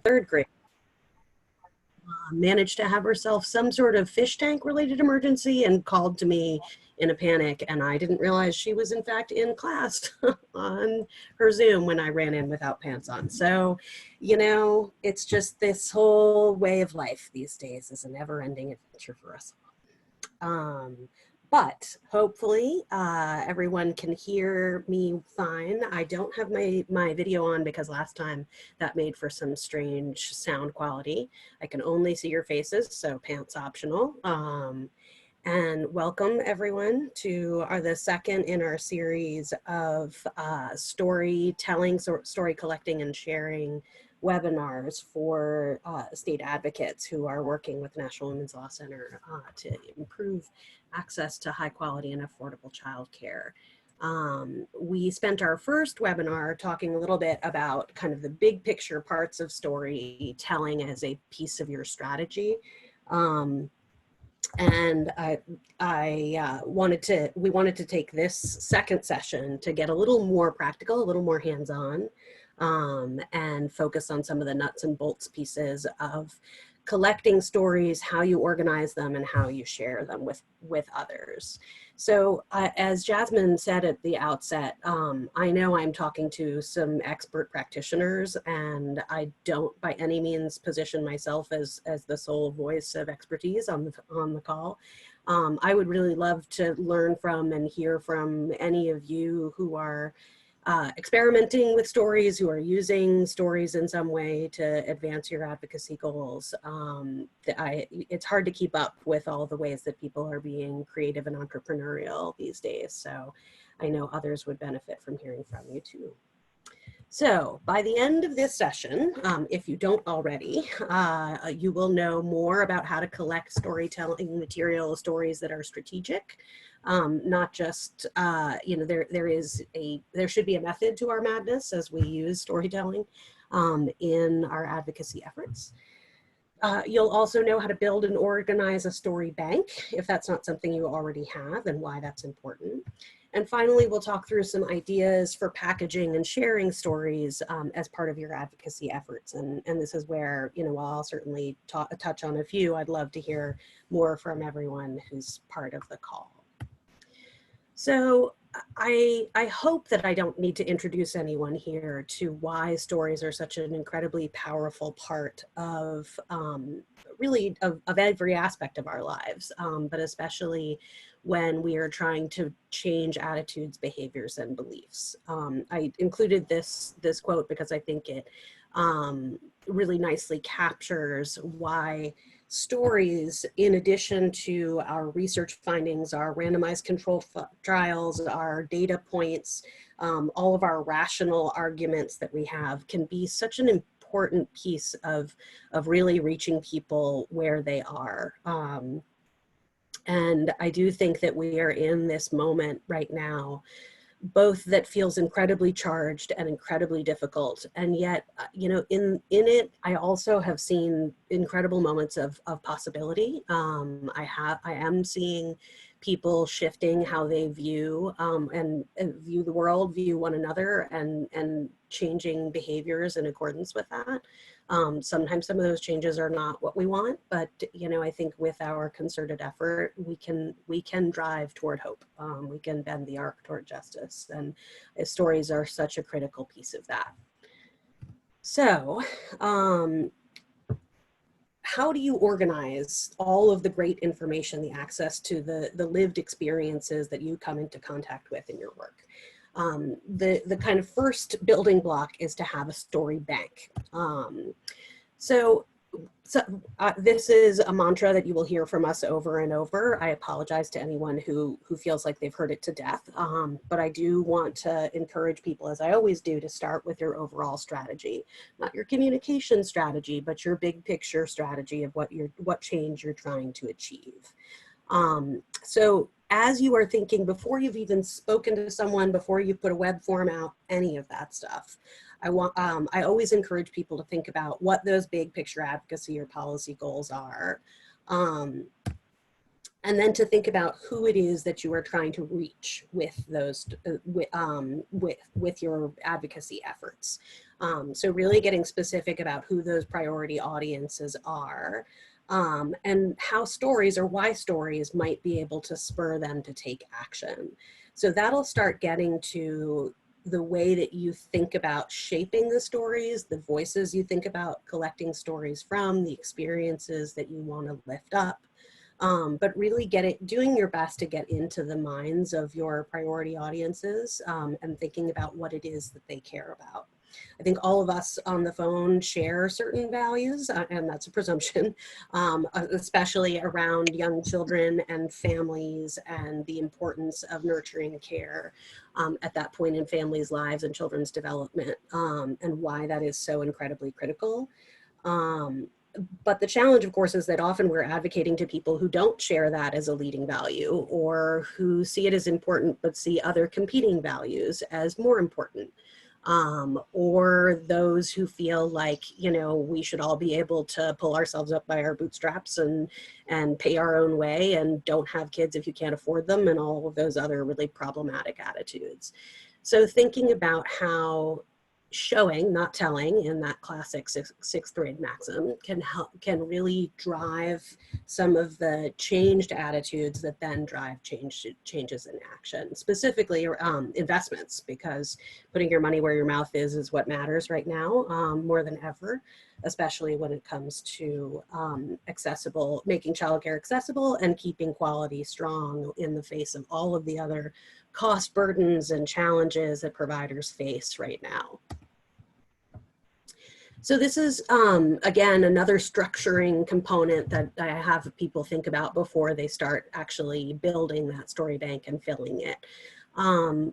third grade. Managed to have herself some sort of fish tank related emergency and called to me in a panic, and I didn't realize she was in fact in class on her Zoom when I ran in without pants on. So, you know, it's just this whole way of life these days is a never-ending adventure for us. But hopefully everyone can hear me fine. I don't have my video on because last time that made for some strange sound quality. I can only see your faces, so pants optional. And welcome everyone to the second in our series of storytelling, story collecting and sharing webinars for state advocates who are working with National Women's Law Center to improve access to high quality and affordable childcare. We spent our first webinar talking a little bit about kind of the big picture parts of storytelling as a piece of your strategy. And we wanted to take this second session to get a little more practical, a little more hands-on, and focus on some of the nuts and bolts pieces of collecting stories, how you organize them, and how you share them with others. So as Jasmine said at the outset, I know I'm talking to some expert practitioners, and I don't by any means position myself as the sole voice of expertise on the call. I would really love to learn from and hear from any of you who are experimenting with stories, who are using stories in some way to advance your advocacy goals. It's hard to keep up with all the ways that people are being creative and entrepreneurial these days. So I know others would benefit from hearing from you too. So by the end of this session, if you don't already, you will know more about how to collect storytelling material, stories that are strategic. Not just, you know, there should be a method to our madness as we use storytelling in our advocacy efforts. You'll also know how to build and organize a story bank, if that's not something you already have, and why that's important. And finally, we'll talk through some ideas for packaging and sharing stories as part of your advocacy efforts. And this is where, you know, while I'll certainly touch on a few, I'd love to hear more from everyone who's part of the call. So I hope that I don't need to introduce anyone here to why stories are such an incredibly powerful part of really of every aspect of our lives, but especially when we are trying to change attitudes, behaviors, and beliefs. I included this quote because I think it really nicely captures why stories, in addition to our research findings, our randomized control trials, our data points, all of our rational arguments that we have, can be such an important piece of really reaching people where they are. And I do think that we are in this moment right now, both that feels incredibly charged and incredibly difficult. And yet, you know, in it, I also have seen incredible moments of possibility. I am seeing people shifting how they view and view the world, view one another, and changing behaviors in accordance with that. Sometimes some of those changes are not what we want, but you know, I think with our concerted effort, we can drive toward hope. We can bend the arc toward justice, and stories are such a critical piece of that. So, how do you organize all of the great information, the access to the lived experiences that you come into contact with in your work? The kind of first building block is to have a story bank. This is a mantra that you will hear from us over and over. I apologize to anyone who feels like they've heard it to death, but I do want to encourage people, as I always do, to start with your overall strategy, not your communication strategy, but your big picture strategy of what change you're trying to achieve. So as you are thinking, before you've even spoken to someone, before you put a web form out, any of that stuff, I always encourage people to think about what those big picture advocacy or policy goals are. And then to think about who it is that you are trying to reach with those, with your advocacy efforts. So really getting specific about who those priority audiences are, and how stories, or why stories, might be able to spur them to take action. So that'll start getting to the way that you think about shaping the stories, the voices you think about collecting stories from, the experiences that you want to lift up. But really doing your best to get into the minds of your priority audiences, and thinking about what it is that they care about. I think all of us on the phone share certain values, and that's a presumption, especially around young children and families, and the importance of nurturing care at that point in families' lives and children's development, and why that is so incredibly critical. But the challenge, of course, is that often we're advocating to people who don't share that as a leading value, or who see it as important but see other competing values as more important. Or those who feel like, you know, we should all be able to pull ourselves up by our bootstraps and pay our own way, and don't have kids if you can't afford them, and all of those other really problematic attitudes. So thinking about how showing, not telling, in that classic sixth grade maxim, can really drive some of the changed attitudes that then drive changes in action, specifically investments, because putting your money where your mouth is what matters right now, more than ever, especially when it comes to making childcare accessible and keeping quality strong in the face of all of the other cost burdens and challenges that providers face right now. So this is, again, another structuring component that I have people think about before they start actually building that story bank and filling it.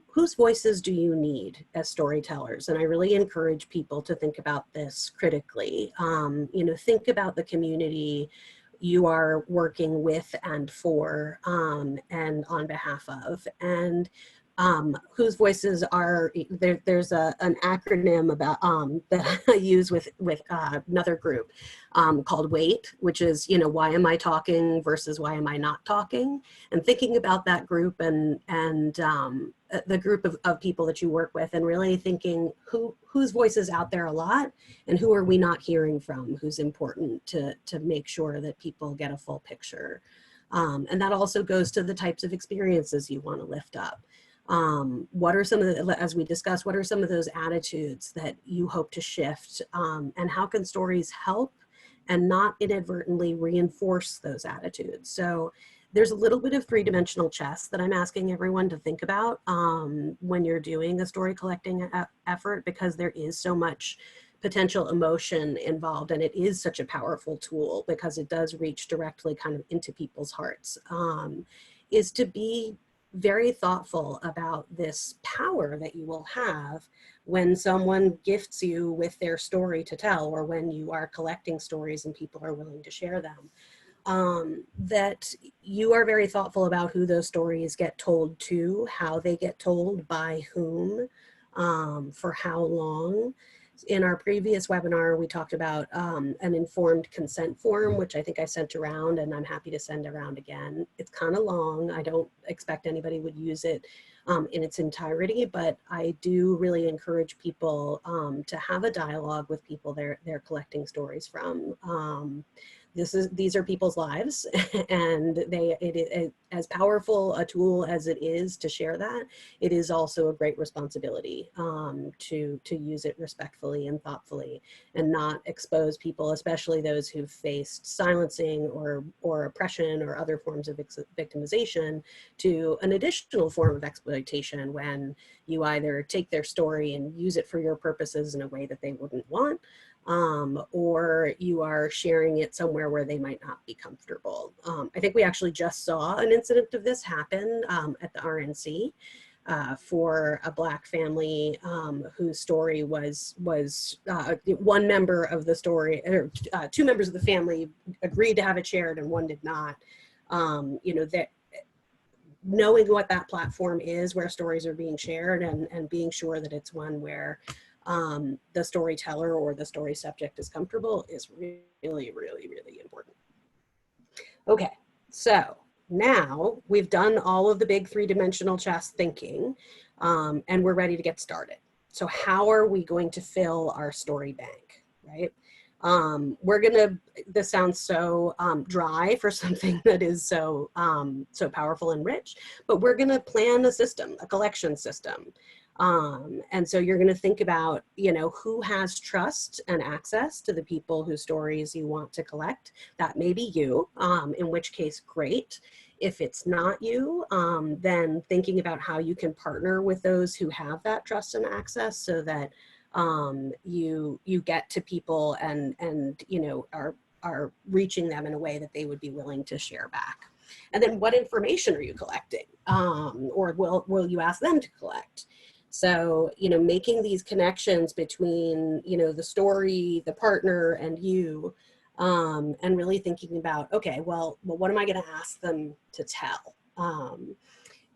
Whose voices do you need as storytellers? And I really encourage people to think about this critically. You know, think about the community you are working with and for, and on behalf of, and whose voices are there's an acronym about that I use with another group called WAIT, which is, you know, why am I talking versus why am I not talking, and thinking about that group and the group of people that you work with, and really thinking whose voice is out there a lot, and who are we not hearing from, who's important to make sure that people get a full picture. And that also goes to the types of experiences you want to lift up. What are some of the, as we discussed, what are some of those attitudes that you hope to shift, and how can stories help and not inadvertently reinforce those attitudes? So there's a little bit of three-dimensional chess that I'm asking everyone to think about when you're doing a story collecting effort, because there is so much potential emotion involved, and it is such a powerful tool because it does reach directly kind of into people's hearts, is to be very thoughtful about this power that you will have when someone gifts you with their story to tell, or when you are collecting stories and people are willing to share them. That you are very thoughtful about who those stories get told to, how they get told, by whom, for how long. In our previous webinar, we talked about an informed consent form, which I think I sent around, and I'm happy to send around again. It's kind of long. I don't expect anybody would use it in its entirety, but I do really encourage people to have a dialogue with people they're collecting stories from. These are people's lives, and it as powerful a tool as it is to share that, it is also a great responsibility to use it respectfully and thoughtfully, and not expose people, especially those who've faced silencing or oppression or other forms of victimization, to an additional form of exploitation when you either take their story and use it for your purposes in a way that they wouldn't want, or you are sharing it somewhere where they might not be comfortable. I think we actually just saw an incident of this happen at the RNC for a Black family whose story was one member of the story, or two members of the family agreed to have it shared and one did not. You know, that knowing what that platform is where stories are being shared, and being sure that it's one where the storyteller or the story subject is comfortable, is really, really, really important. Okay, so now we've done all of the big three-dimensional chess thinking, and we're ready to get started. So how are we going to fill our story bank, right? This sounds so dry for something that is so, so powerful and rich, but we're gonna plan a system, a collection system. And so you're gonna think about, who has trust and access to the people whose stories you want to collect. That may be you, in which case, great. If it's not you, then thinking about how you can partner with those who have that trust and access so that you get to people and are reaching them in a way that they would be willing to share back. And then what information are you collecting, or will you ask them to collect? So making these connections between the story, the partner, and you, and really thinking about, okay, well what am I going to ask them to tell?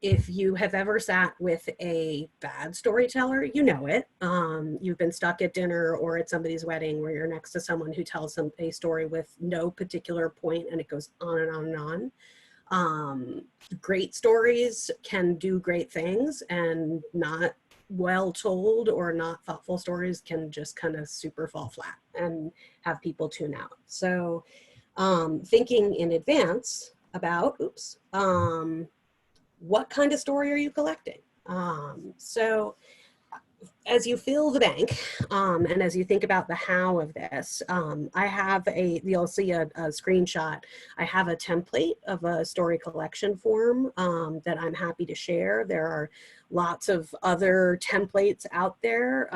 If you have ever sat with a bad storyteller, you know it. You've been stuck at dinner or at somebody's wedding where you're next to someone who tells a story with no particular point and it goes on and on and on. Great stories can do great things, and not well told or not thoughtful stories can just kind of super fall flat and have people tune out. So thinking in advance about, what kind of story are you collecting? So as you fill the bank, and as you think about the how of this, I have you'll see a screenshot. I have a template of a story collection form that I'm happy to share. There are lots of other templates out there,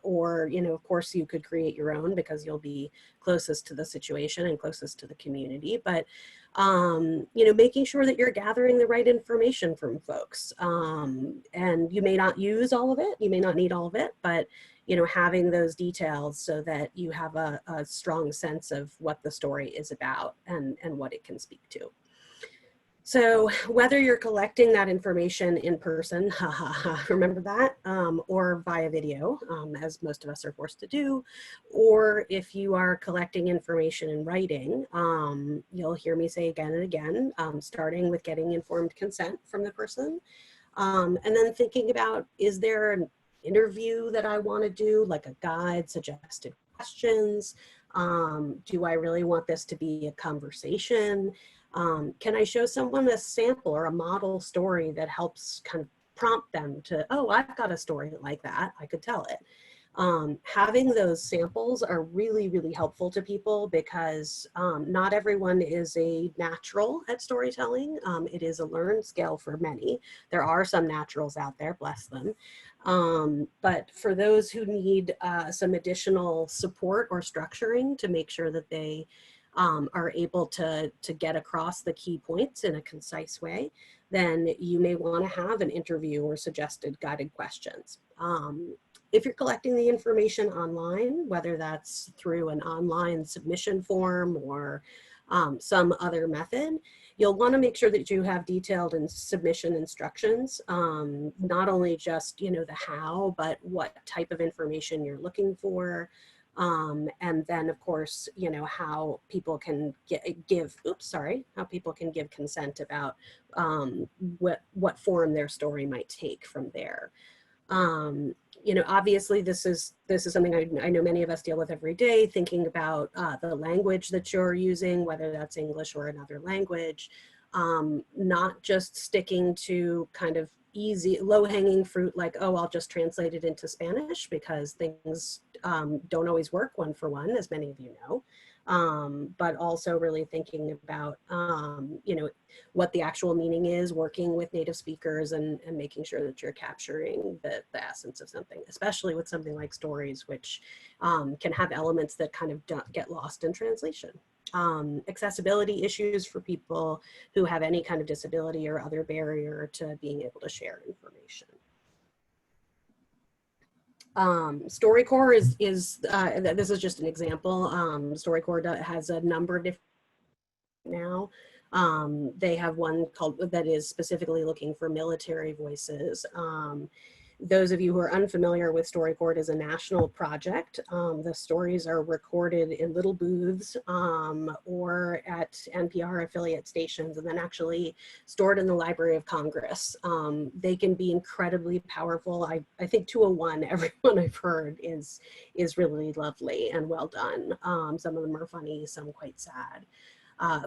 or, of course you could create your own because you'll be closest to the situation and closest to the community. But making sure that you're gathering the right information from folks. And you may not use all of it, you may not need all of it, but having those details so that you have a strong sense of what the story is about and what it can speak to. So whether you're collecting that information in person, remember that, or via video, as most of us are forced to do, or if you are collecting information in writing, you'll hear me say again and again, starting with getting informed consent from the person, and then thinking about, is there an interview that I want to do, like a guide, suggested questions? Do I really want this to be a conversation? Can I show someone a sample or a model story that helps kind of prompt them to, oh, I've got a story like that, I could tell it. Having those samples are really, really helpful to people because not everyone is a natural at storytelling. It is a learned skill for many. There are some naturals out there, bless them. But for those who need some additional support or structuring to make sure that they are able to get across the key points in a concise way, then you may want to have an interview or suggested guided questions. If you're collecting the information online, whether that's through an online submission form or some other method, you'll want to make sure that you have detailed submission instructions, not only just the how, but what type of information you're looking for. And then of course, how people can how people can give consent about what form their story might take from there. Obviously this is something I know many of us deal with every day, thinking about the language that you're using, whether that's English or another language, not just sticking to kind of easy, low-hanging fruit, like, oh, I'll just translate it into Spanish, because things don't always work one for one, as many of you know. But also really thinking about, what the actual meaning is, working with native speakers and making sure that you're capturing the essence of something, especially with something like stories, which can have elements that kind of don't get lost in translation. Accessibility issues for people who have any kind of disability or other barrier to being able to share information. Storycorps is this is just an example. Storycorps has a number of different now. They have one called that is specifically looking for military voices. those of you who are unfamiliar with Storycorps, is a national project. The stories are recorded in little booths or at NPR affiliate stations, and then actually stored in the Library of Congress. They can be incredibly powerful. I think 201, everyone I've heard, is really lovely and well done. Some of them are funny, some quite sad.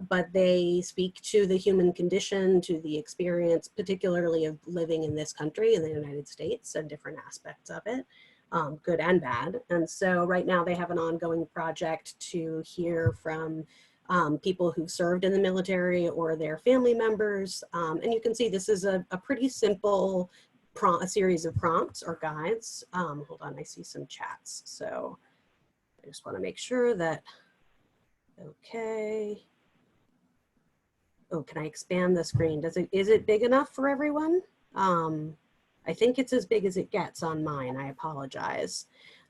But they speak to the human condition, to the experience, particularly of living in this country, in the United States, and different aspects of it, good and bad. And so right now they have an ongoing project to hear from people who've served in the military or their family members. And you can see this is a pretty simple a series of prompts or guides. Hold on, I see some chats. So I just want to make sure that, okay. Oh, can I expand the screen? Is it big enough for everyone? I think it's as big as it gets on mine. I apologize.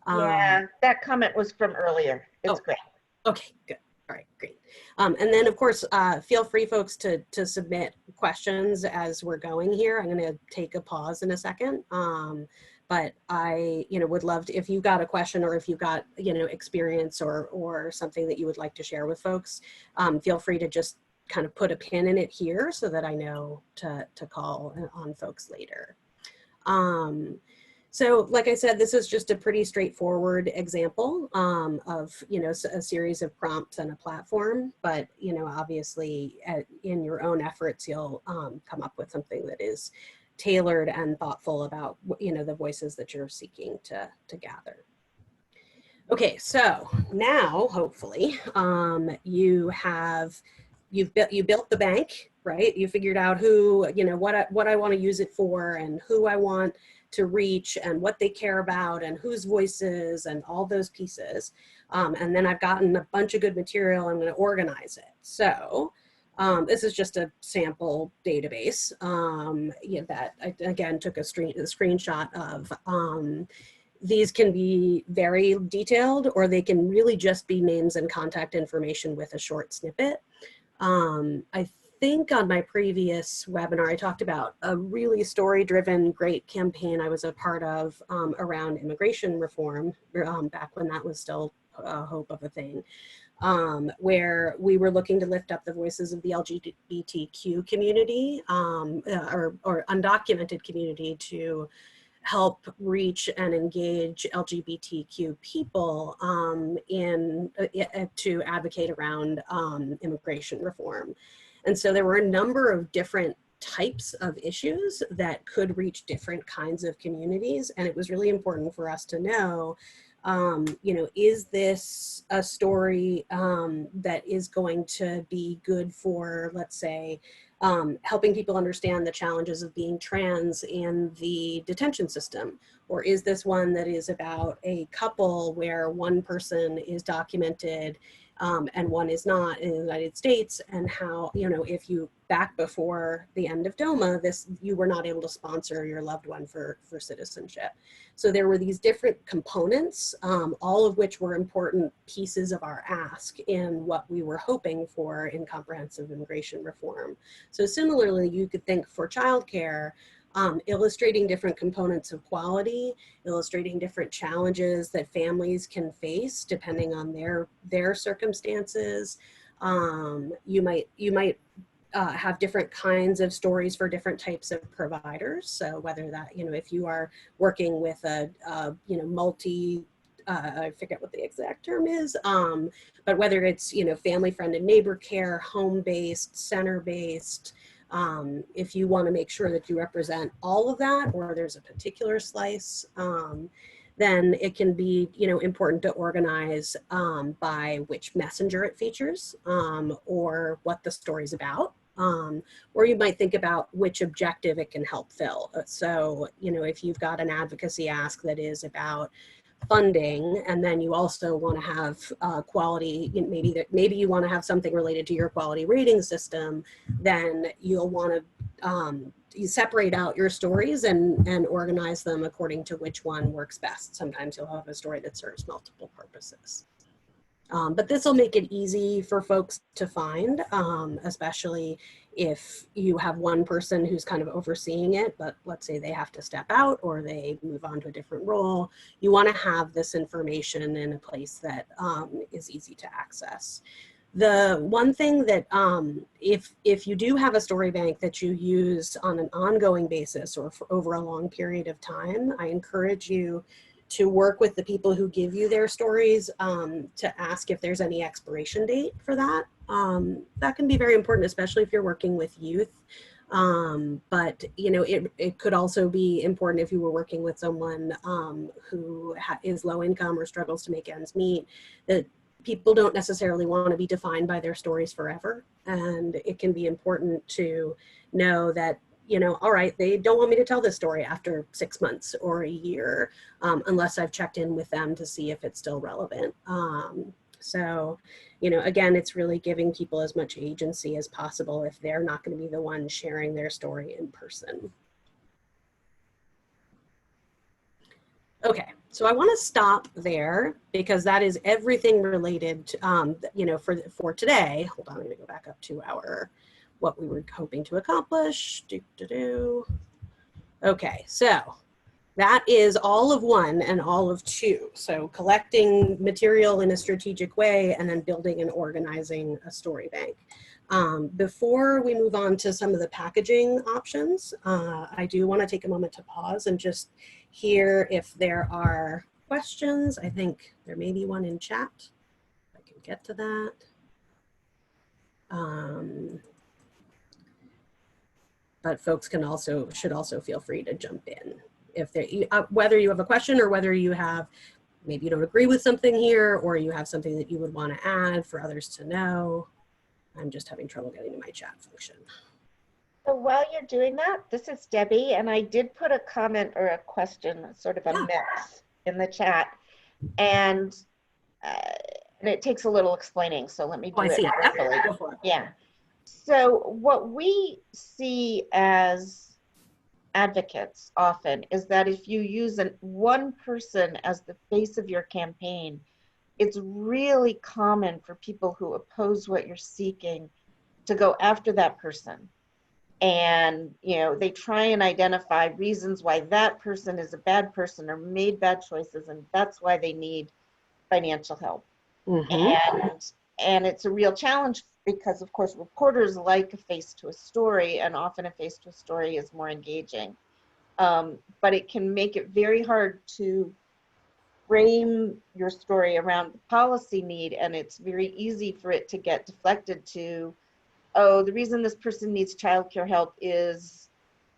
Yeah, that comment was from earlier. It's great. Okay, good. All right, great. And then of course, feel free folks to submit questions as we're going here. I'm going to take a pause in a second. But I, would love to, if you've got a question or if you've got, experience or something that you would like to share with folks, feel free to just kind of put a pin in it here so that I know to call on folks later. So like I said, this is just a pretty straightforward example of, a series of prompts and a platform, but, obviously in your own efforts, you'll come up with something that is tailored and thoughtful about, the voices that you're seeking to gather. Okay, so now hopefully you built the bank, right? You figured out who, what I want to use it for and who I want to reach and what they care about and whose voices and all those pieces. And then I've gotten a bunch of good material. I'm going to organize it. So this is just a sample database that I, again, took a screenshot of. These can be very detailed, or they can really just be names and contact information with a short snippet. I think on my previous webinar, I talked about a really story-driven, great campaign I was a part of around immigration reform, back when that was still a hope of a thing, where we were looking to lift up the voices of the LGBTQ community or undocumented community to help reach and engage LGBTQ people to advocate around immigration reform. And so there were a number of different types of issues that could reach different kinds of communities. And it was really important for us to know, is this a story that is going to be good for, let's say, helping people understand the challenges of being trans in the detention system? Or is this one that is about a couple where one person is documented and one is not in the United States, and how, if you, back before the end of DOMA, you were not able to sponsor your loved one for citizenship. So there were these different components, all of which were important pieces of our ask in what we were hoping for in comprehensive immigration reform. So similarly, you could think for childcare, illustrating different components of quality, illustrating different challenges that families can face depending on their circumstances. You might have different kinds of stories for different types of providers. So whether that, if you are working with a I forget what the exact term is, but whether it's, family friend and neighbor care, home-based, center-based, if you want to make sure that you represent all of that, or there's a particular slice, then it can be, important to organize by which messenger it features, or what the story's about. Or you might think about which objective it can help fill. So, if you've got an advocacy ask that is about funding, and then you also want to have quality, maybe you want to have something related to your quality rating system, then you'll want to you separate out your stories and organize them according to which one works best. Sometimes you'll have a story that serves multiple purposes. But this will make it easy for folks to find, especially if you have one person who's kind of overseeing it, but let's say they have to step out or they move on to a different role. You want to have this information in a place that is easy to access. The one thing that if you do have a story bank that you use on an ongoing basis or for over a long period of time, I encourage you to work with the people who give you their stories to ask if there's any expiration date for that. That can be very important, especially if you're working with youth. But you know, it could also be important if you were working with someone who is low income or struggles to make ends meet, that people don't necessarily want to be defined by their stories forever. And it can be important to know that, you know, all right, they don't want me to tell this story after 6 months or a year, unless I've checked in with them to see if it's still relevant. So, you know, again, it's really giving people as much agency as possible if they're not going to be the one sharing their story in person. Okay, so I want to stop there because that is everything related to, you know, for today. Hold on, I'm going to go back up to what we were hoping to accomplish. Okay, so that is all of 1 and all of 2. So collecting material in a strategic way and then building and organizing a story bank. Before we move on to some of the packaging options, I do want to take a moment to pause and just hear if there are questions. I think there may be one in chat. I can get to that. But folks should also feel free to jump in if they, whether you have a question or whether you have, maybe you don't agree with something here or you have something that you would want to add for others to know. I'm just having trouble getting to my chat function. So while you're doing that, this is Debbie, and I did put a comment or a question, sort of a mix in the chat, and it takes a little explaining, so let me do it carefully. Yeah. So what we see as advocates often is that if you use one person as the face of your campaign, it's really common for people who oppose what you're seeking to go after that person. And, you know, they try and identify reasons why that person is a bad person or made bad choices, and that's why they need financial help. And it's a real challenge because, of course, reporters like a face to a story, and often a face to a story is more engaging. But it can make it very hard to frame your story around the policy need, and it's very easy for it to get deflected to, oh, the reason this person needs childcare help is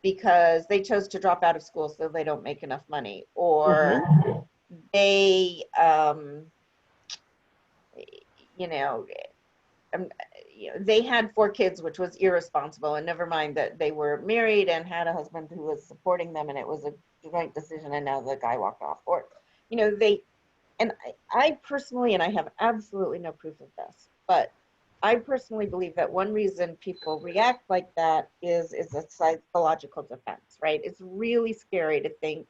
because they chose to drop out of school so they don't make enough money, or they, you know, they had 4 kids, which was irresponsible, and never mind that they were married and had a husband who was supporting them, and it was a joint decision, and now the guy walked off. Or, you know, and I personally, and I have absolutely no proof of this, but I personally believe that one reason people react like that is a psychological defense, right? It's really scary to think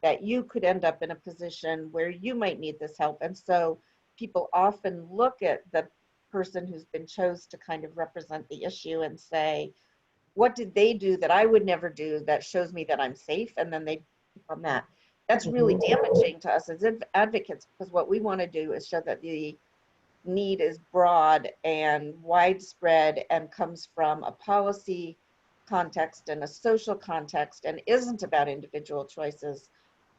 that you could end up in a position where you might need this help. And so people often look at the person who's been chosen to kind of represent the issue and say, what did they do that I would never do that shows me that I'm safe? And then they pick on that. That's really damaging to us as advocates, because what we want to do is show that the need is broad and widespread and comes from a policy context and a social context and isn't about individual choices.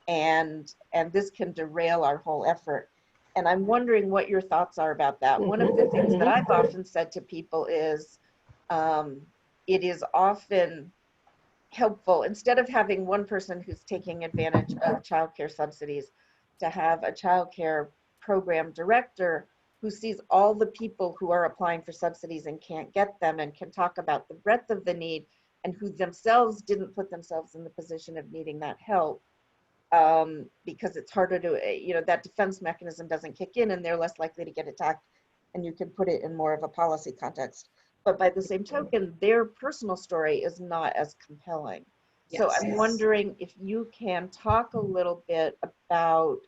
And this can derail our whole effort. And I'm wondering what your thoughts are about that. One of the things that I've often said to people is it is often helpful, instead of having one person who's taking advantage of childcare subsidies, to have a childcare program director who sees all the people who are applying for subsidies and can't get them, and can talk about the breadth of the need, and who themselves didn't put themselves in the position of needing that help. Because it's harder to, you know, that defense mechanism doesn't kick in and they're less likely to get attacked, and you can put it in more of a policy context. But by the same token, their personal story is not as compelling. So I'm wondering if you can talk a little bit about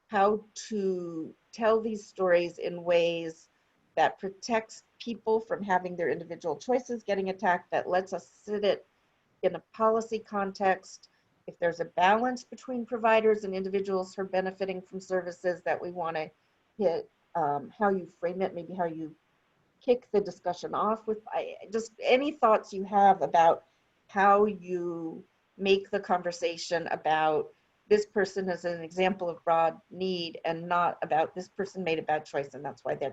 how to tell these stories in ways that protects people from having their individual choices getting attacked, that lets us sit it in a policy context. If there's a balance between providers and individuals who are benefiting from services that we want to hit, how you frame it, maybe how you kick the discussion off with, just any thoughts you have about how you make the conversation about this person is an example of broad need and not about this person made a bad choice and that's why they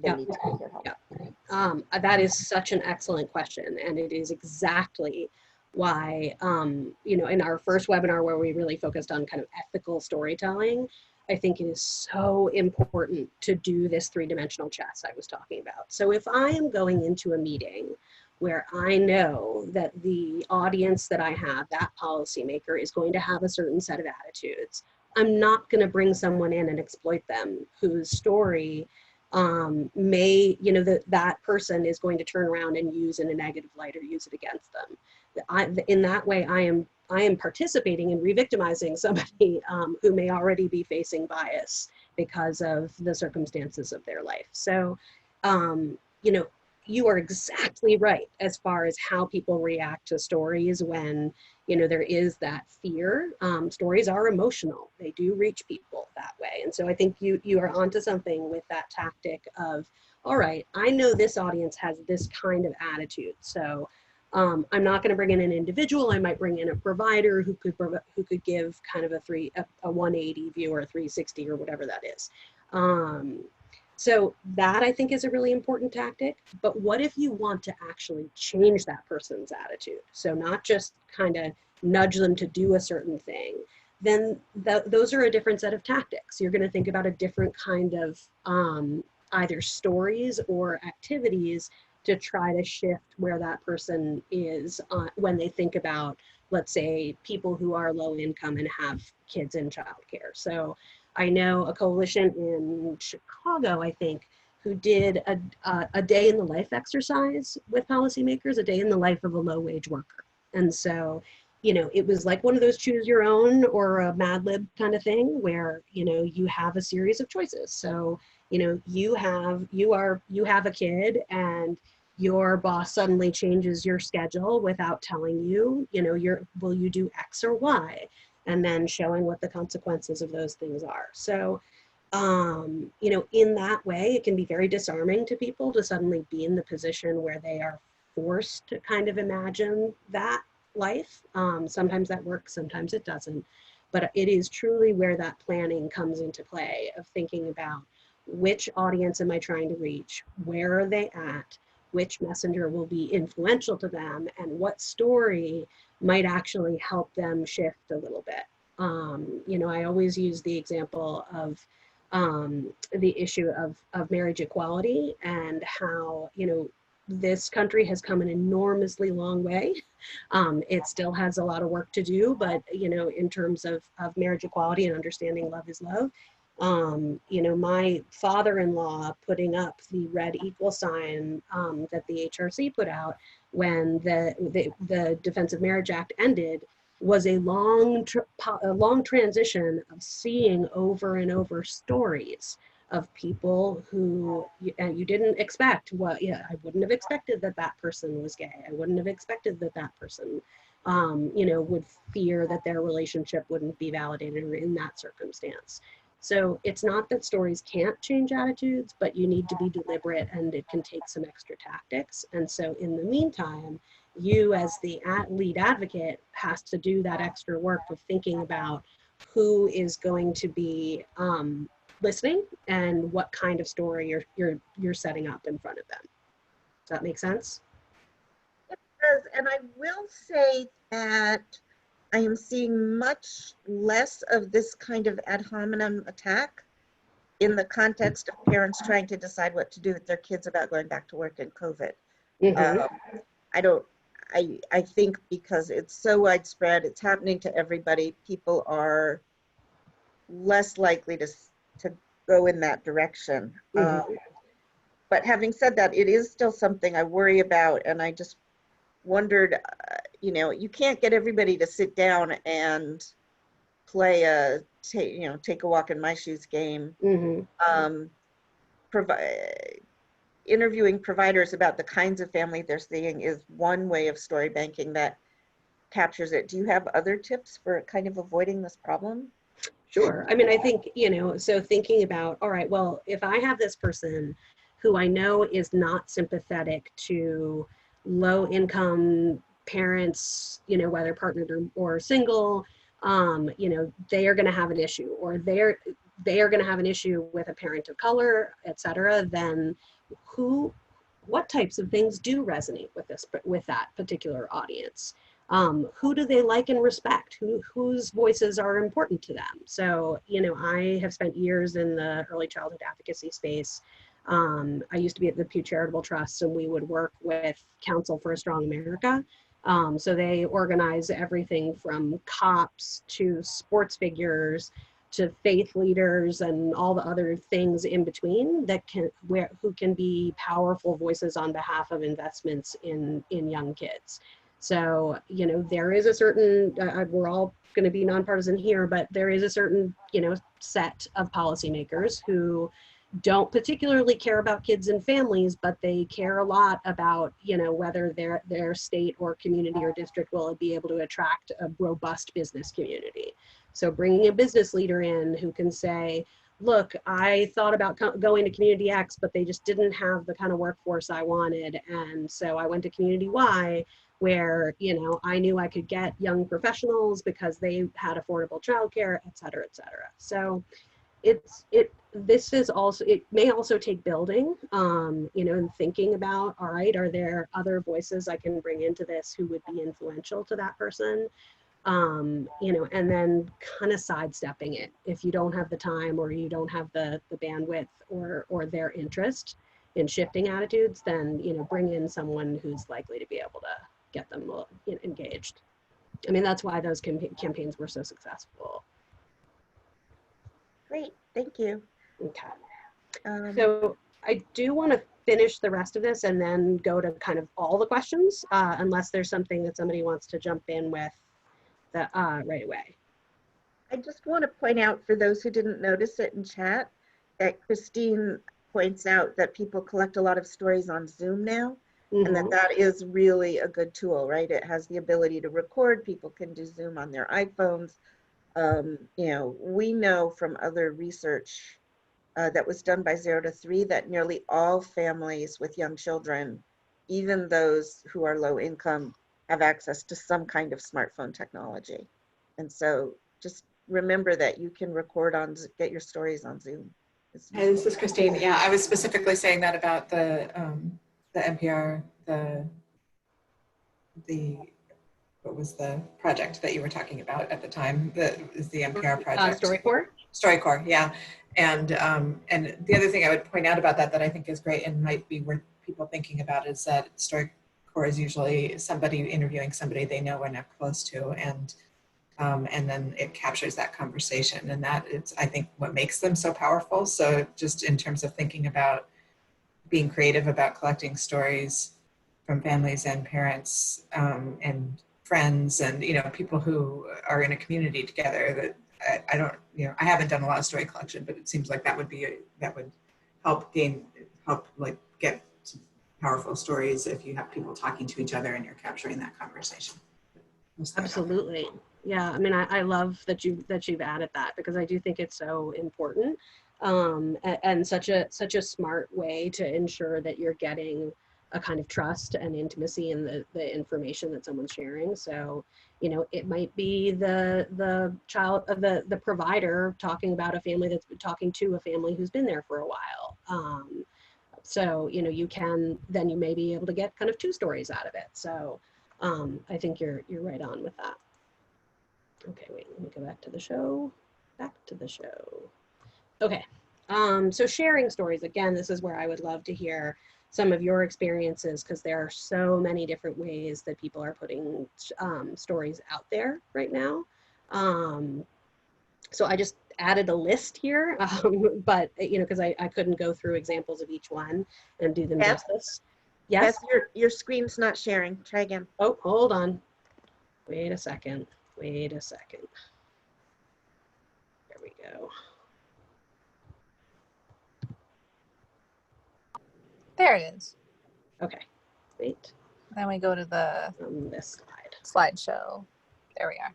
Yeah. need to get help. Yeah. That is such an excellent question, and it is exactly why, you know, in our first webinar where we really focused on kind of ethical storytelling, I think it is so important to do this three-dimensional chess I was talking about. So if I am going into a meeting where I know that the audience that I have, that policymaker, is going to have a certain set of attitudes, I'm not going to bring someone in and exploit them whose story may, you know, that person is going to turn around and use in a negative light or use it against them. In that way, I am participating in re-victimizing somebody who may already be facing bias because of the circumstances of their life. So, you know, you are exactly right as far as how people react to stories when, you know, there is that fear. Stories are emotional. They do reach people that way. And so I think you are onto something with that tactic of, all right, I know this audience has this kind of attitude. So I'm not going to bring in an individual. I might bring in a provider who could give kind of a 180 view or a 360 or whatever that is. So that I think is a really important tactic. But what if you want to actually change that person's attitude? So not just kind of nudge them to do a certain thing, then those are a different set of tactics. You're going to think about a different kind of either stories or activities to try to shift where that person is when they think about, let's say, people who are low income and have kids in childcare. So I know a coalition in Chicago, I think, who did a day in the life exercise with policymakers, a day in the life of a low wage worker. And so, you know, it was like one of those choose your own or a Mad Lib kind of thing where, you know, you have a series of choices. So, you know, you have a kid and your boss suddenly changes your schedule without telling you, you know, will you do X or Y? And then showing what the consequences of those things are. So, you know, in that way, it can be very disarming to people to suddenly be in the position where they are forced to kind of imagine that life. Sometimes that works, sometimes it doesn't. But it is truly where that planning comes into play of thinking about which audience am I trying to reach? Where are they at? Which messenger will be influential to them? And what story might actually help them shift a little bit. You know, I always use the example of the issue of marriage equality and how, you know, this country has come an enormously long way. It still has a lot of work to do, but, you know, in terms of marriage equality and understanding love is love, you know, my father-in-law putting up the red equal sign that the HRC put out when the Defense of Marriage Act ended was a long transition of seeing over and over stories of people who you didn't expect. I wouldn't have expected that person was gay. I wouldn't have expected that person, you know, would fear that their relationship wouldn't be validated in that circumstance. So it's not that stories can't change attitudes, but you need to be deliberate and it can take some extra tactics. And so in the meantime, you as the lead advocate has to do that extra work of thinking about who is going to be listening and what kind of story you're setting up in front of them. Does that make sense? It does, and I will say that I am seeing much less of this kind of ad hominem attack in the context of parents trying to decide what to do with their kids about going back to work in COVID. I think because it's so widespread, it's happening to everybody, people are less likely to go in that direction. But having said that, it is still something I worry about, and I just wondered, you know, you can't get everybody to sit down and play a take a walk in my shoes game. Mm-hmm. Interviewing providers about the kinds of family they're seeing is one way of story banking that captures it. Do you have other tips for kind of avoiding this problem? Sure. I mean, I think, so thinking about, all right, well, if I have this person who I know is not sympathetic to low income parents, whether partnered or single, they are going to have an issue, or they are going to have an issue with a parent of color, et cetera, then what types of things do resonate with that particular audience? Who do they like and respect? Whose voices are important to them? So, I have spent years in the early childhood advocacy space. I used to be at the Pew Charitable Trust, and we would work with Council for a Strong America. So they organize everything from cops to sports figures to faith leaders and all the other things in between who can be powerful voices on behalf of investments in young kids. So, there is a certain, we're all going to be nonpartisan here, but there is a certain, set of policymakers who don't particularly care about kids and families, but they care a lot about, whether their state or community or district will be able to attract a robust business community. So bringing a business leader in who can say, look, I thought about going to community X, but they just didn't have the kind of workforce I wanted. And so I went to community Y, where, I knew I could get young professionals because they had affordable childcare, et cetera, et cetera. So it may also take building, and thinking about, all right, are there other voices I can bring into this who would be influential to that person? And then kind of sidestepping it if you don't have the time or you don't have the bandwidth or their interest in shifting attitudes, then, bring in someone who's likely to be able to get them engaged. I mean, that's why those campaigns were so successful. Great, thank you. Okay. So I do want to finish the rest of this and then go to kind of all the questions, unless there's something that somebody wants to jump in with right away. I just want to point out, for those who didn't notice it in chat, that Christine points out that people collect a lot of stories on Zoom now, and that is really a good tool, right? It has the ability to record. People can do Zoom on their iPhones. We know from other research that was done by 0 to 3 that nearly all families with young children, even those who are low income, have access to some kind of smartphone technology. And so just remember that you can get your stories on Zoom. Hey, this is Christine. Yeah, I was specifically saying that about the NPR, what was the project that you were talking about at the time? That is the NPR project. Storycorps? Storycorps, yeah. And the other thing I would point out about that I think is great and might be worth people thinking about is that Storycorps is usually somebody interviewing somebody they know and are close to, and then it captures that conversation, and that is, I think, what makes them so powerful. So just in terms of thinking about being creative about collecting stories from families and parents and friends and people who are in a community together, that I don't, I haven't done a lot of story collection, but it seems like that would help get some powerful stories if you have people talking to each other and you're capturing that conversation. Absolutely. Yeah, I mean, I love that you've added that, because I do think it's so important, and such a smart way to ensure that you're getting a kind of trust and intimacy in the information that someone's sharing. So, it might be the child of the provider talking about a family that's been talking to a family who's been there for a while. So, you may be able to get kind of 2 stories out of it. So I think you're right on with that. Okay, wait, let me go back to the show. Okay, so sharing stories, again, this is where I would love to hear some of your experiences, because there are so many different ways that people are putting stories out there right now. So I just added a list here, but because I couldn't go through examples of each one and do them justice. Yes? Your screen's not sharing. Try again. Oh, hold on. Wait a second. Bear we go. There it is. Okay, wait, Then we go to the on this slide. slideshow. There we are.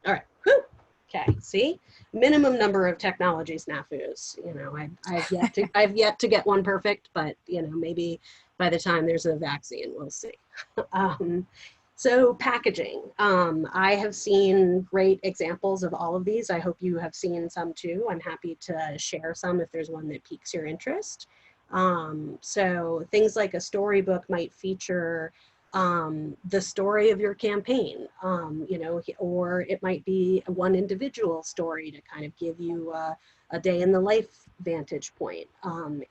All right, whew. Okay, see, minimum number of technology snafus. You know, I've yet to get one perfect, but you know, maybe by the time there's a vaccine, we'll see. So packaging, I have seen great examples of all of these. I hope you have seen some too. I'm happy to share some if there's one that piques your interest. So things like a storybook might feature the story of your campaign, you know, or it might be one individual story to kind of give you a day in the life vantage point.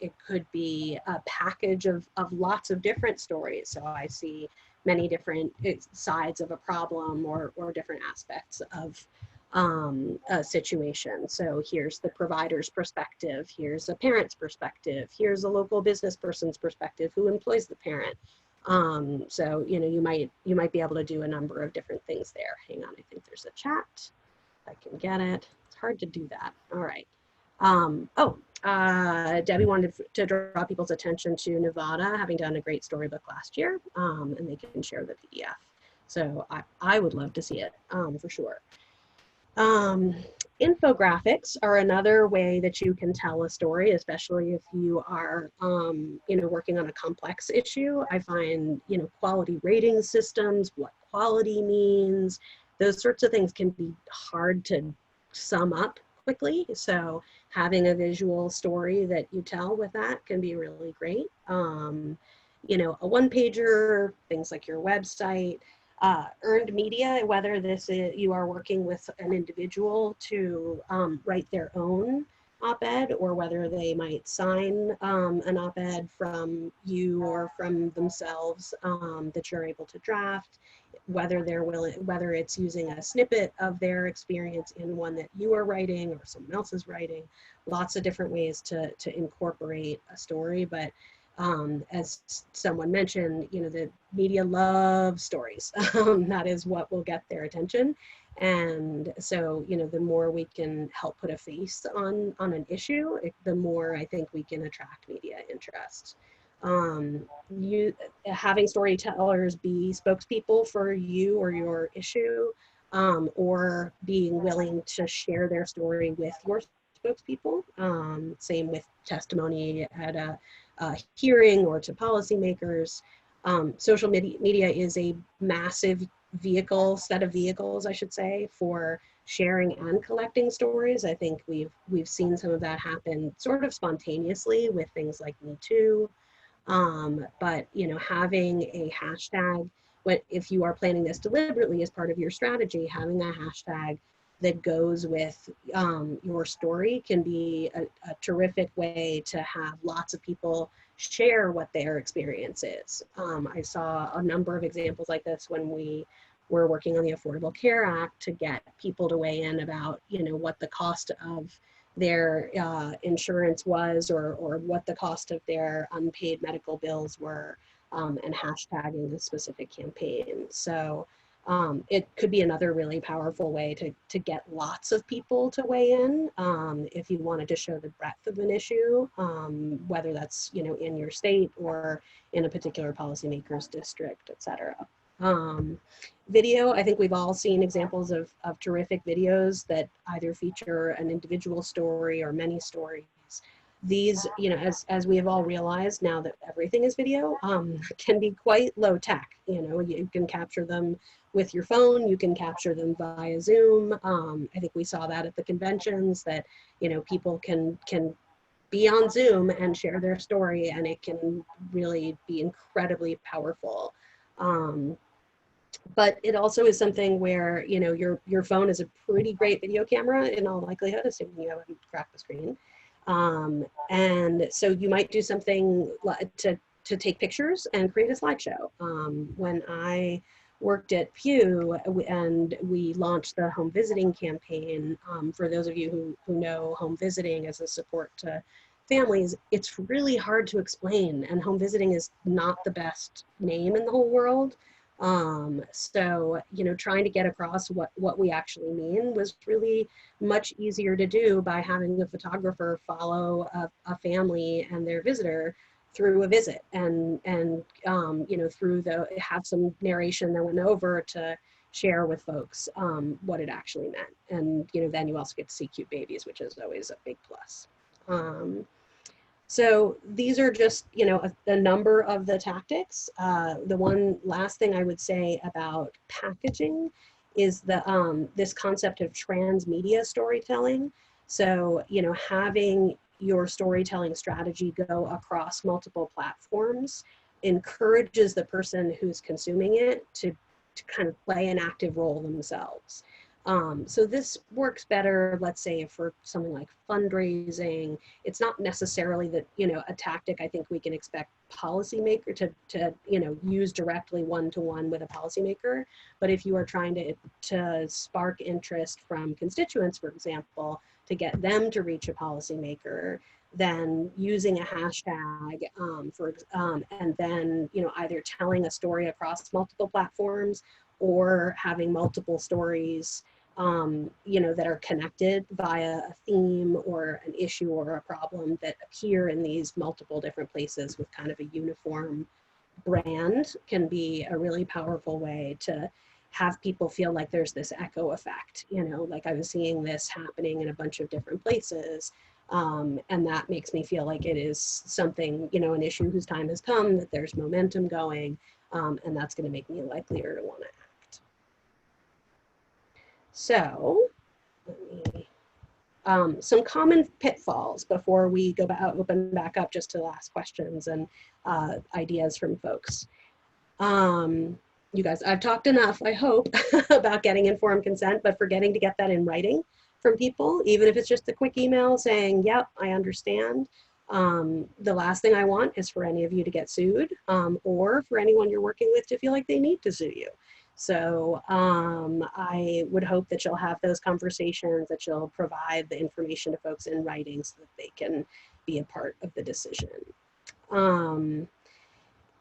It could be a package of lots of different stories. So I see many different sides of a problem or different aspects of a situation. So here's the provider's perspective, here's a parent's perspective, here's a local business person's perspective who employs the parent. So, you know, you might be able to do a number of different things there. Hang on, I think there's a chat. I can get it. It's hard to do that. All right. Debbie wanted to draw people's attention to Nevada having done a great storybook last year, and they can share the PDF. So I would love to see it for sure. Infographics are another way that you can tell a story, especially if you are, you know, working on a complex issue. I find, you know, quality rating systems, what quality means, those sorts of things can be hard to sum up quickly. So having a visual story that you tell with that can be really great. You know, a one-pager, things like your website, earned media, whether this is, you are working with an individual to write their own op-ed, or whether they might sign an op-ed from you or from themselves that you're able to draft, whether they're willing, whether it's using a snippet of their experience in one that you are writing or someone else is writing, lots of different ways to incorporate a story. But as someone mentioned, you know, the media loves stories. That is what will get their attention. And so, you know, the more we can help put a face on an issue, the more I think we can attract media interest. Having storytellers be spokespeople for you or your issue, or being willing to share their story with your spokespeople. Same with testimony at a hearing or to policymakers. Social media is a massive set of vehicles, I should say, for sharing and collecting stories. I think we've seen some of that happen sort of spontaneously with things like Me Too. But you know, having a hashtag, if you are planning this deliberately as part of your strategy, having a hashtag that goes with your story can be a terrific way to have lots of people share what their experience is. I saw a number of examples like this when we were working on the Affordable Care Act to get people to weigh in about, you know, what the cost of their insurance was, or what the cost of their unpaid medical bills were, and hashtagging a specific campaign. So it could be another really powerful way to get lots of people to weigh in if you wanted to show the breadth of an issue, whether that's, you know, in your state or in a particular policymaker's district, et cetera. Video, I think we've all seen examples of terrific videos that either feature an individual story or many stories. These, you know, as we have all realized now that everything is video, can be quite low tech. You know, you can capture them with your phone, you can capture them via Zoom. I think we saw that at the conventions, that, you know, people can be on Zoom and share their story, and it can really be incredibly powerful. But it also is something where, you know, your phone is a pretty great video camera in all likelihood, assuming you haven't cracked the screen. And so you might do something to take pictures and create a slideshow. When I worked at Pew and we launched the home visiting campaign, for those of you who know home visiting as a support to families, it's really hard to explain, and home visiting is not the best name in the whole world. So, you know, trying to get across what we actually mean was really much easier to do by having a photographer follow a family and their visitor through a visit and you know, have some narration that went over to share with folks what it actually meant. And, you know, then you also get to see cute babies, which is always a big plus. So these are just, you know, a number of the tactics. The one last thing I would say about packaging is this concept of transmedia storytelling. So, you know, having your storytelling strategy go across multiple platforms encourages the person who's consuming it to kind of play an active role themselves. So this works better, let's say, for something like fundraising. It's not necessarily that, you know, a tactic I think we can expect policymaker to you know, use directly one-to-one with a policymaker. But if you are trying to spark interest from constituents, for example, to get them to reach a policymaker, then using a hashtag and then, you know, either telling a story across multiple platforms or having multiple stories you know, that are connected via a theme or an issue or a problem that appear in these multiple different places with kind of a uniform brand can be a really powerful way to have people feel like there's this echo effect, you know, like I was seeing this happening in a bunch of different places. And that makes me feel like it is something, you know, an issue whose time has come, that there's momentum going, and that's going to make me likelier to want to act. So, let me, some common pitfalls before we go back, open back up just to ask questions and ideas from folks. You guys, I've talked enough, I hope, about getting informed consent, but forgetting to get that in writing from people, even if it's just a quick email saying, yep, I understand. The last thing I want is for any of you to get sued or for anyone you're working with to feel like they need to sue you. So I would hope that you'll have those conversations, that you'll provide the information to folks in writing so that they can be a part of the decision.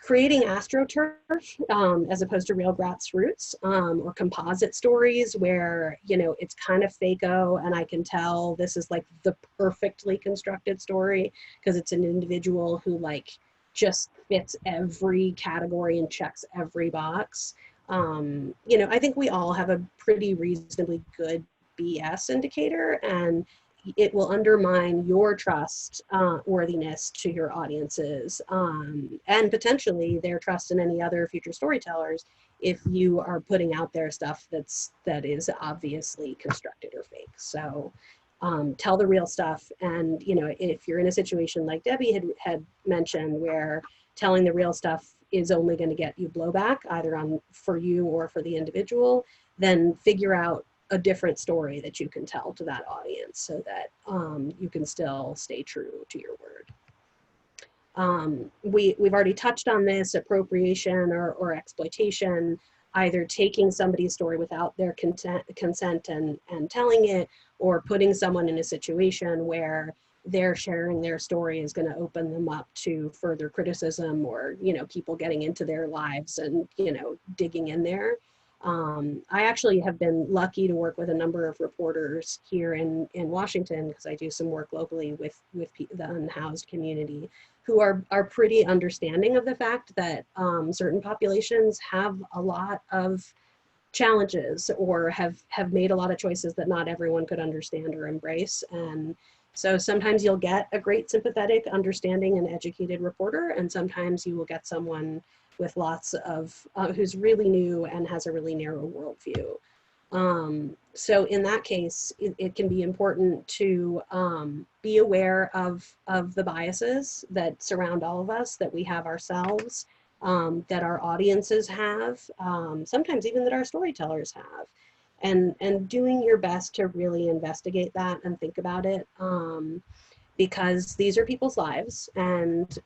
Creating Astroturf as opposed to real grassroots or composite stories where, you know, it's kind of fake-o and I can tell this is like the perfectly constructed story because it's an individual who like just fits every category and checks every box. You know, I think we all have a pretty reasonably good BS indicator, and it will undermine your trust worthiness to your audiences and potentially their trust in any other future storytellers if you are putting out there stuff that is obviously constructed or fake. So tell the real stuff. And, you know, if you're in a situation like Debbie had mentioned where telling the real stuff is only going to get you blowback either for you or for the individual, then figure out a different story that you can tell to that audience so that you can still stay true to your word. We've already touched on this, appropriation or exploitation, either taking somebody's story without their consent and telling it, or putting someone in a situation where they're sharing their story is going to open them up to further criticism or, you know, people getting into their lives and, you know, digging in there. I actually have been lucky to work with a number of reporters here in Washington because I do some work locally with the unhoused community who are pretty understanding of the fact that certain populations have a lot of challenges or have made a lot of choices that not everyone could understand or embrace. And so sometimes you'll get a great sympathetic, understanding, and educated reporter, and sometimes you will get someone with lots of, who's really new and has a really narrow worldview. So in that case, it can be important to be aware of the biases that surround all of us, that we have ourselves, that our audiences have, sometimes even that our storytellers have. And doing your best to really investigate that and think about it, because these are people's lives and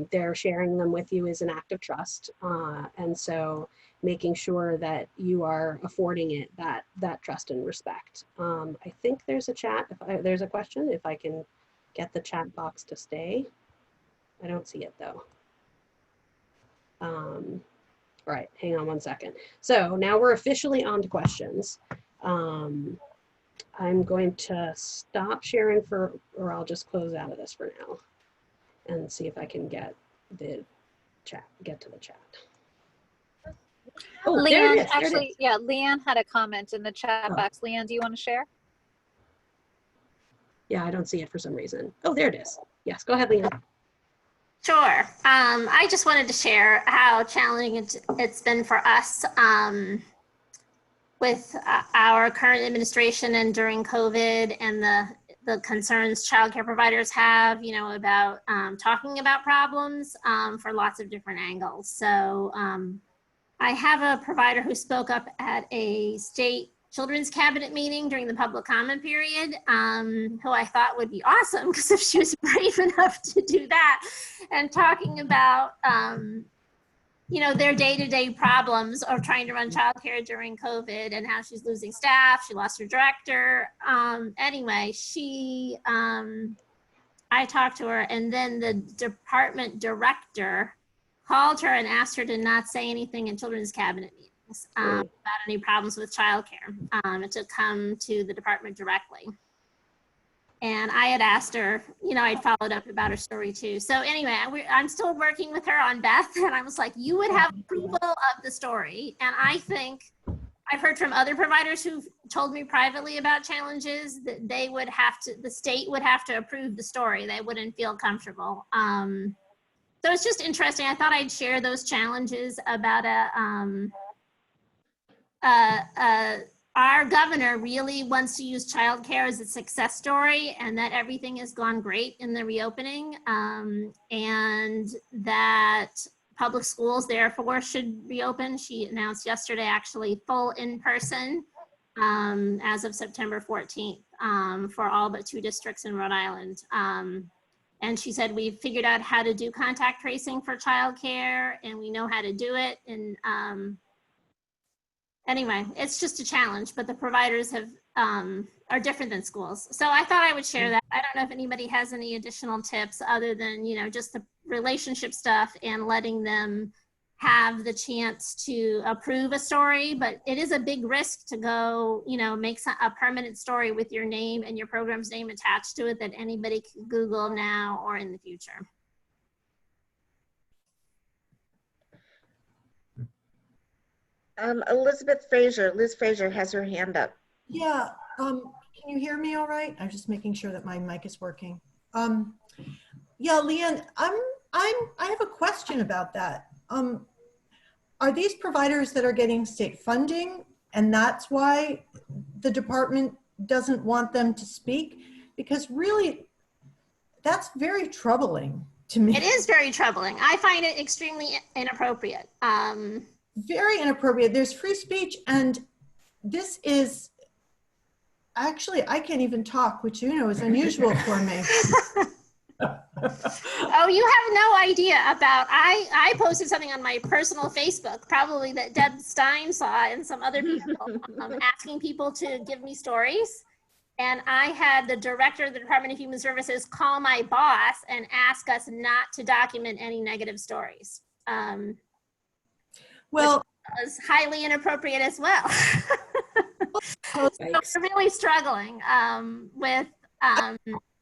they're sharing them with you as an act of trust. And so making sure that you are affording it that trust and respect. I think there's a chat, there's a question, if I can get the chat box to stay. I don't see it though. All right, hang on one second. So now we're officially on to questions. I'm going to stop sharing or I'll just close out of this for now and see if I can get to the chat. Oh, there it Leanne, is. There it actually, is. yeah, Leanne had a comment in the chat Oh. box. Leanne, do you want to share? Yeah, I don't see it for some reason. Oh, there it is. Yes, go ahead, Leanne. Sure. I just wanted to share how challenging it's been for us with our current administration and during COVID and the concerns childcare providers have, about talking about problems for lots of different angles. So I have a provider who spoke up at a state children's cabinet meeting during the public comment period, who I thought would be awesome because if she was brave enough to do that and talking about, their day-to-day problems of trying to run childcare during COVID and how she's losing staff. She lost her director. Anyway, I talked to her and then the department director called her and asked her to not say anything in children's cabinet meetings about any problems with childcare, and to come to the department directly. And I had asked her, I'd followed up about her story too. So anyway, I'm still working with her on Beth, and I was like, you would have approval of the story. And I think I've heard from other providers who've told me privately about challenges that the state would have to approve the story. They wouldn't feel comfortable. So it's just interesting. I thought I'd share those challenges about our governor really wants to use childcare as a success story and that everything has gone great in the reopening, and that public schools therefore should reopen. She announced yesterday actually full in-person as of September 14th for all but 2 districts in Rhode Island. And she said, we've figured out how to do contact tracing for childcare and we know how to do it. And anyway, it's just a challenge, but the providers are different than schools. So I thought I would share that. I don't know if anybody has any additional tips other than, just the relationship stuff and letting them have the chance to approve a story, but it is a big risk to go, make a permanent story with your name and your program's name attached to it that anybody can Google now or in the future. Liz Frazier has her hand up. Yeah, can you hear me all right? I'm just making sure that my mic is working. Yeah, Leanne, I have a question about that. Are these providers that are getting state funding and that's why the department doesn't want them to speak? Because really, that's very troubling to me. It is very troubling. I find it extremely inappropriate. Very inappropriate. There's free speech, and this is actually, I can't even talk, which is unusual for me. Oh, you have no idea about, I posted something on my personal Facebook, probably that Deb Stein saw and some other people, asking people to give me stories. And I had the director of the Department of Human Services call my boss and ask us not to document any negative stories. Well, it was highly inappropriate as well. So we're really struggling with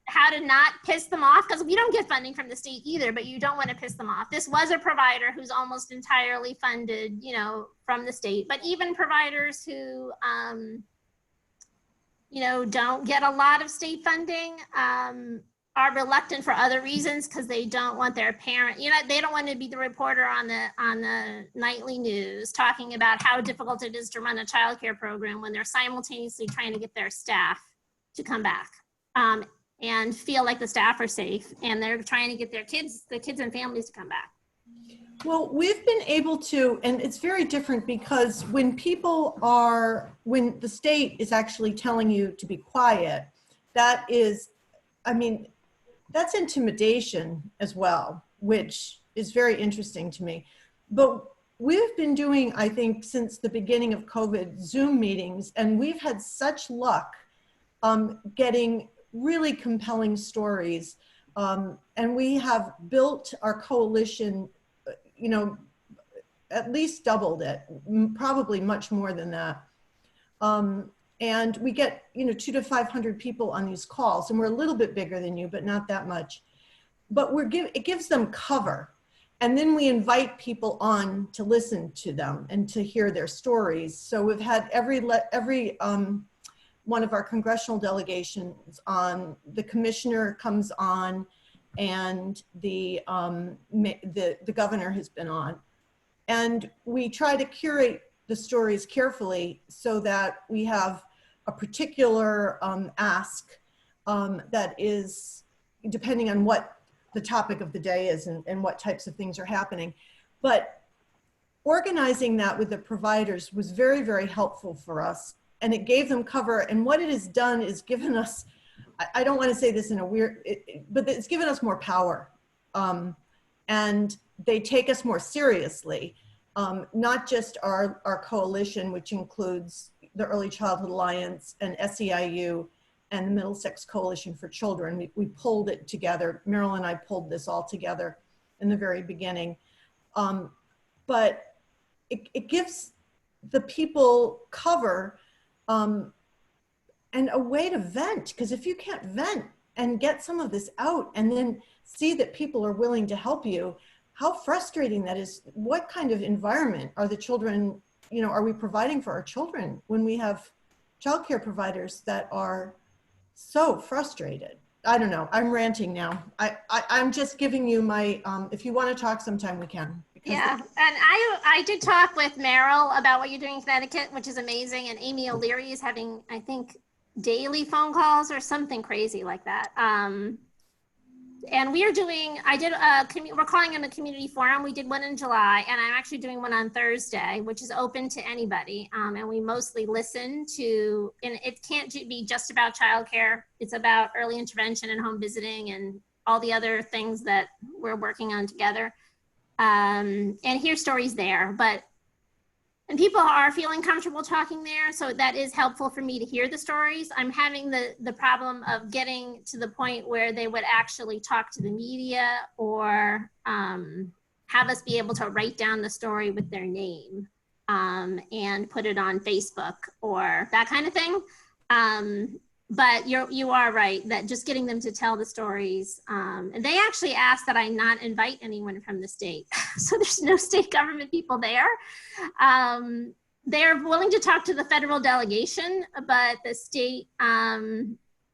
how to not piss them off, because we don't get funding from the state either, but you don't want to piss them off. This was a provider who's almost entirely funded, from the state, but even providers who, don't get a lot of state funding are reluctant for other reasons because they don't want their parent, they don't want to be the reporter on the nightly news talking about how difficult it is to run a childcare program when they're simultaneously trying to get their staff to come back and feel like the staff are safe, and they're trying to get the kids and families to come back. well, we've been able to, and it's very different because when the state is actually telling you to be quiet, that is, that's intimidation as well, which is very interesting to me. But we've been doing, I think, since the beginning of COVID, Zoom meetings, and we've had such luck getting really compelling stories. And we have built our coalition, at least doubled it, probably much more than that. And we get, 200 to 500 people on these calls, and we're a little bit bigger than you, but not that much. But it gives them cover. And then we invite people on to listen to them and to hear their stories. So we've had every one of our congressional delegations on, the commissioner comes on, and the governor has been on. And we try to curate the stories carefully so that we have a particular ask that is depending on what the topic of the day is and what types of things are happening. But organizing that with the providers was very, very helpful for us, and it gave them cover. And what it has done is given us, I don't want to say this in a weird, but it's given us more power. And they take us more seriously, not just our coalition, which includes the Early Childhood Alliance and SEIU and the Middlesex Coalition for Children. We pulled it together. Meryl and I pulled this all together in the very beginning. But it gives the people cover and a way to vent, because if you can't vent and get some of this out and then see that people are willing to help you, how frustrating that is. What kind of environment are the children, are we providing for our children when we have childcare providers that are so frustrated? I don't know. I'm ranting now. I'm just giving you my, if you want to talk sometime, we can. Yeah, and I did talk with Meryl about what you're doing in Connecticut, which is amazing. And Amy O'Leary is having, I think, daily phone calls or something crazy like that. And we're calling it a community forum. We did one in July, and I'm actually doing one on Thursday, which is open to anybody. And we mostly listen to, and it can't be just about childcare. It's about early intervention and home visiting and all the other things that we're working on together. And hear stories there, and people are feeling comfortable talking there. So that is helpful for me to hear the stories. I'm having the problem of getting to the point where they would actually talk to the media or have us be able to write down the story with their name and put it on Facebook or that kind of thing. But you are right that just getting them to tell the stories, and they actually asked that I not invite anyone from the state. So there's no state government people there. They're willing to talk to the federal delegation, but the state,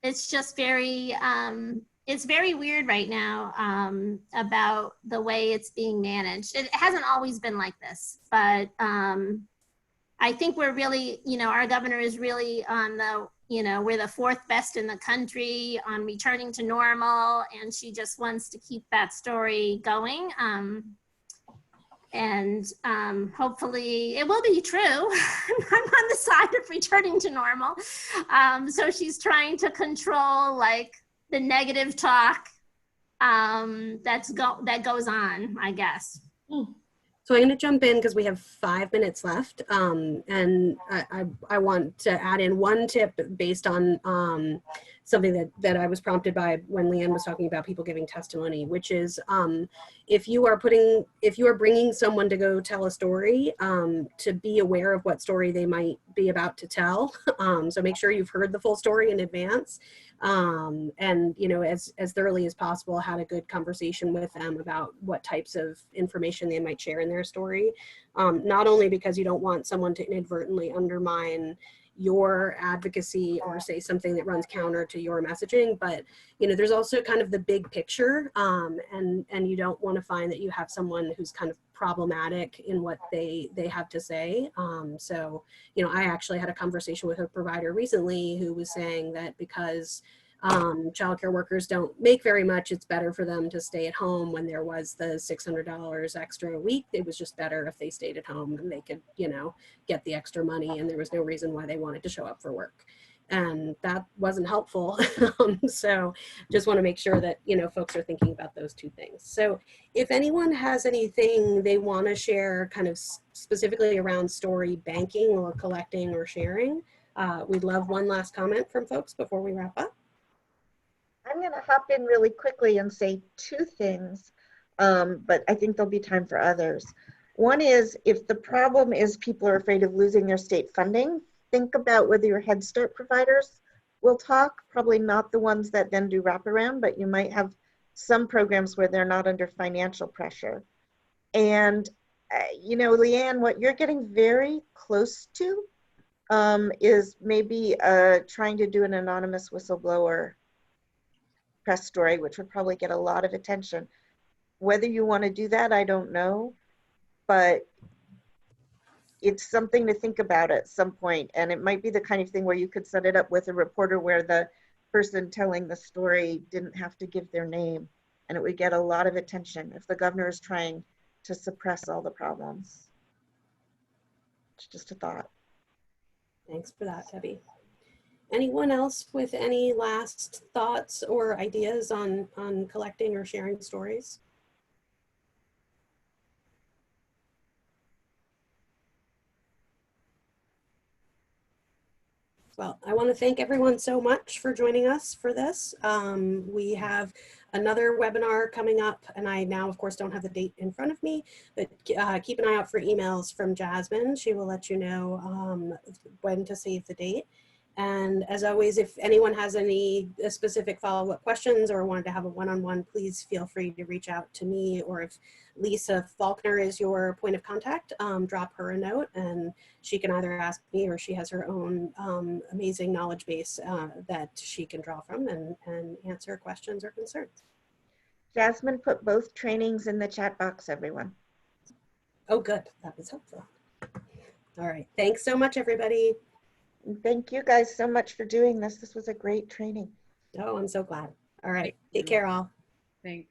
it's just it's very weird right now about the way it's being managed. It hasn't always been like this, but I think we're really, our governor is really on we're the fourth best in the country on returning to normal, and she just wants to keep that story going. And hopefully it will be true. I'm on the side of returning to normal. So she's trying to control the negative talk that goes on, I guess. So I'm going to jump in because we have 5 minutes left, and I want to add in one tip based on something that I was prompted by when Leanne was talking about people giving testimony, which is if you are bringing someone to go tell a story, to be aware of what story they might be about to tell. So make sure you've heard the full story in advance. And as thoroughly as possible, had a good conversation with them about what types of information they might share in their story. Not only because you don't want someone to inadvertently undermine your advocacy or say something that runs counter to your messaging, but there's also kind of the big picture, and you don't want to find that you have someone who's kind of problematic in what they have to say. So I actually had a conversation with a provider recently who was saying that because childcare workers don't make very much, it's better for them to stay at home. When there was the $600 extra a week, it was just better if they stayed at home and they could get the extra money, and there was no reason why they wanted to show up for work. And that wasn't helpful. So just want to make sure that folks are thinking about those two things. So if anyone has anything they want to share kind of specifically around story banking or collecting or sharing, we'd love one last comment from folks before we wrap up. I'm going to hop in really quickly and say two things, but I think there'll be time for others. One is, if the problem is people are afraid of losing their state funding, think about whether your Head Start providers will talk, probably not the ones that then do wraparound, but you might have some programs where they're not under financial pressure. And, you know, Leanne, what you're getting very close to is maybe trying to do an anonymous whistleblower press story, which would probably get a lot of attention. Whether you want to do that, I don't know, but it's something to think about at some point. And it might be the kind of thing where you could set it up with a reporter where the person telling the story didn't have to give their name, and it would get a lot of attention if the governor is trying to suppress all the problems. It's just a thought. Thanks for that, Debbie. Anyone else with any last thoughts or ideas on collecting or sharing stories? Well, I want to thank everyone so much for joining us for this. We have another webinar coming up, and I now, of course, don't have the date in front of me, but keep an eye out for emails from Jasmine. She will let you know when to save the date. And as always, if anyone has any specific follow-up questions or wanted to have a one-on-one, please feel free to reach out to me, or if Lisa Faulkner is your point of contact, drop her a note and she can either ask me, or she has her own amazing knowledge base that she can draw from and answer questions or concerns. Jasmine put both trainings in the chat box, everyone. Oh, good. That was helpful. All right. Thanks so much, everybody. Thank you guys so much for doing this. This was a great training. Oh, I'm so glad. All right. Take care, all. Thanks.